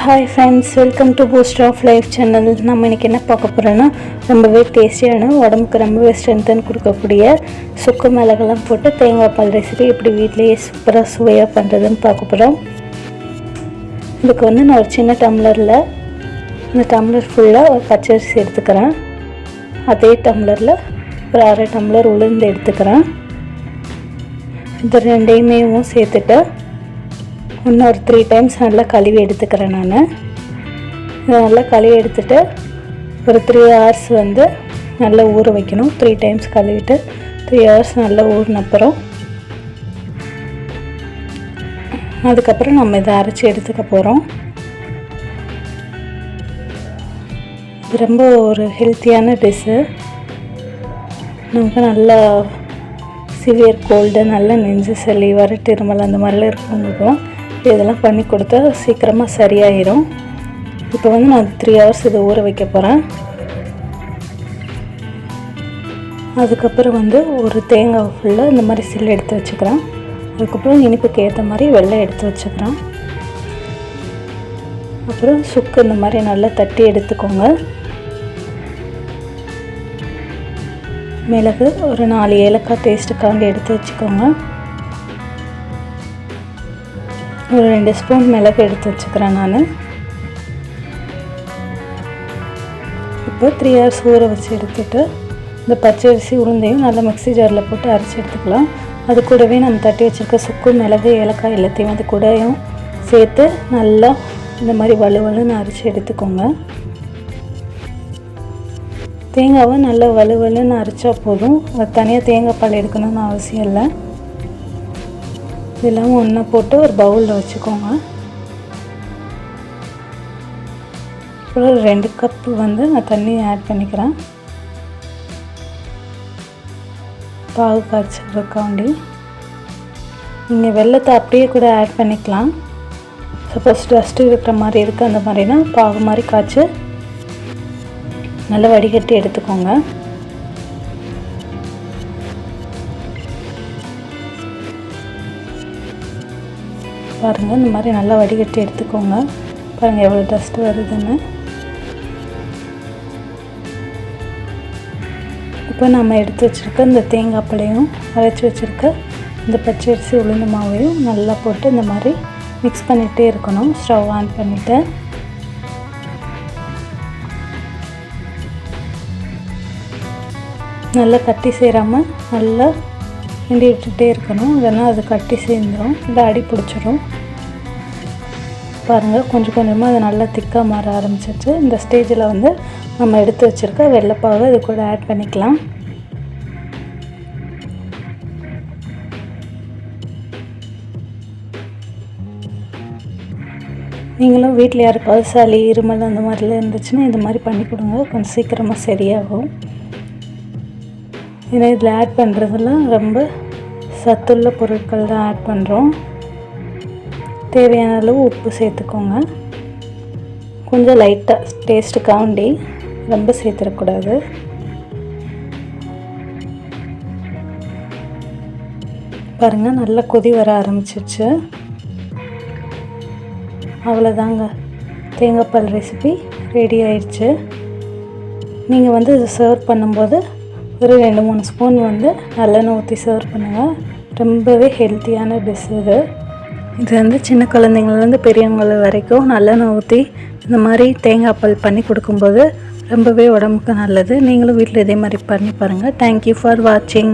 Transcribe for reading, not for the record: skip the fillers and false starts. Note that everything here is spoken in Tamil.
Hi friends, welcome to booster of life channel. நம்ம இன்றைக்கி என்ன பார்க்க போகிறோன்னா, ரொம்பவே டேஸ்டியான, உடம்புக்கு ரொம்பவே ஸ்ட்ரென்த்தன் கொடுக்கக்கூடிய சுக்கு மிளகெல்லாம் போட்டு தேங்காய் பால் ரெசிபி எப்படி வீட்டிலேயே சூப்பராக சுவையாக பண்ணுறதுன்னு பார்க்க போகிறோம். இதுக்கு நான் ஒரு சின்ன டம்ளரில் இந்த டம்ளர் ஃபுல்லாக ஒரு பச்சரிசி எடுத்துக்கிறேன். அதே டம்ளரில் ஒரு அரை டம்ளர் உளுந்து எடுத்துக்கிறேன். இது ரெண்டையுமே சேர்த்துட்டு இன்னும் ஒரு 3 டைம்ஸ் நல்லா கழுவி எடுத்துக்கிறேன். நான் இதை நல்லா கழுவி எடுத்துகிட்டு ஒரு 3 hours நல்லா ஊற வைக்கணும். 3 டைம்ஸ் கழுவிட்டு 3 hours நல்லா ஊறினப்புறம் அதுக்கப்புறம் நம்ம இதை அரைச்சி எடுத்துக்க போகிறோம். இது ரொம்ப ஒரு ஹெல்த்தியான டிஷ்ஷு. நமக்கு நல்லா சிவியர் கோல்டு, நல்ல நெஞ்சு சளி, வறட்டு இருமல் அந்த மாதிரிலாம் இருக்கவங்களுக்கும் இதெல்லாம் பண்ணி கொடுத்தா சீக்கிரமாக சரியாயிடும். இப்போ நான் 3 hours இதை ஊற வைக்க போகிறேன். அதுக்கப்புறம் ஒரு தேங்காய் ஃபுல்லாக இந்த மாதிரி சில்லு எடுத்து வச்சுக்கிறேன். அதுக்கப்புறம் இனிப்புக்கு ஏற்ற மாதிரி வெல்லம் எடுத்து வச்சுக்கிறேன். அப்புறம் சுக்கு இந்த மாதிரி நல்லா தட்டி எடுத்துக்கோங்க. மிளகு ஒரு 4 ஏலக்காய் டேஸ்ட்டுக்காண்டி எடுத்து வச்சுக்கோங்க. ஒரு 2 ஸ்பூன் மிளகு எடுத்து வச்சுக்கிறேன். நான் இப்போ 3 hours ஊற வச்சு எடுத்துகிட்டு இந்த பச்சரிசி உளுந்தையும் நல்லா மிக்ஸி ஜாரில் போட்டு அரைச்சி எடுத்துக்கலாம். அது கூடவே நம்ம தட்டி வச்சுருக்க சுக்கு, மிளகு, ஏலக்காய் எல்லாத்தையும் அது கூடயும் சேர்த்து நல்லா இந்த மாதிரி வலுவலுன்னு அரைச்சி எடுத்துக்கோங்க. தேங்காவை நல்லா வலுவலுன்னு அரைச்சா போதும். அது தனியாக தேங்காய் பால் எடுக்கணும்னு அவசியம் இல்லை. இதெல்லாம் ஒன்றா போட்டு ஒரு பவுலில் வச்சுக்கோங்க. அப்புறம் 2 கப்பு நான் தண்ணி ஆட் பண்ணிக்கிறேன். பாகு காய்ச்சறதுக்காண்டி நீங்கள் வெல்லத்தை அப்படியே கூட ஆட் பண்ணிக்கலாம். சப்போஸ் டஸ்ட்டு இருக்கிற மாதிரி இருக்குது அந்த மாதிரினா பாகு மாதிரி காய்ச்சி நல்லா வடிகட்டி எடுத்துக்கோங்க. பாருங்கள், இந்த மாதிரி நல்லா வடிகட்டி எடுத்துக்கோங்க. பாருங்கள் எவ்வளோ டஸ்ட்டு வருதுன்னு. இப்போ நம்ம எடுத்து வச்சுருக்க இந்த தேங்காய் பாலையும் அரைச்சி வச்சுருக்க இந்த பச்சரிசி உளுந்து மாவையும் நல்லா போட்டு இந்த மாதிரி மிக்ஸ் பண்ணிகிட்டே இருக்கணும். ஸ்டவ் ஆன் பண்ணிவிட்டு நல்லா கட்டி சேராமல் நல்லா கிண்டி விட்டுட்டே இருக்கணும். இல்லைன்னா அது கட்டி சேர்ந்துடும், இல்லை அடி பிடிச்சிடும். பாருங்கள், கொஞ்சம் கொஞ்சமாக அது நல்லா திக்காக மாற ஆரம்பிச்சிச்சு. இந்த ஸ்டேஜில் நம்ம எடுத்து வச்சுருக்க வெள்ளைப்பாவை இது கூட ஆட் பண்ணிக்கலாம். நீங்களும் வீட்டில் யாருக்காவது சளி, இருமல் அந்த மாதிரிலாம் இருந்துச்சுன்னா இந்த மாதிரி பண்ணி கொடுங்க, கொஞ்சம் சீக்கிரமாக சரியாகும். ஏன்னா இதில் ஆட் பண்ணுறதெல்லாம் ரொம்ப சத்துள்ள பொருட்கள் தான் ஆட் பண்ணுறோம். தேவையான அளவு உப்பு சேர்த்துக்கோங்க. கொஞ்சம் லைட்டாக டேஸ்ட்டுக்காண்டி, ரொம்ப சேர்த்துடக்கூடாது. பாருங்கள், நல்லா கொதி வர ஆரம்பிச்சிருச்சு. அவ்வளோதாங்க, தேங்காய் பால் ரெசிபி ரெடி ஆயிடுச்சு. நீங்கள் இதை சர்வ் பண்ணும்போது ஒரு 2-3 ஸ்பூன் நல்லெண்ணெய் ஊற்றி சர்வ் பண்ணுங்கள். ரொம்பவே ஹெல்த்தியான டிஷ் இது. இது சின்ன குழந்தைங்கள்லேருந்து பெரியவங்கள வரைக்கும் நல்லெண்ணெய் ஊற்றி இந்த மாதிரி தேங்காய் பால் பண்ணி கொடுக்கும்போது ரொம்பவே உடம்புக்கு நல்லது. நீங்களும் வீட்டில் இதே மாதிரி பண்ணி பாருங்கள். தேங்க்யூ ஃபார் வாட்சிங்.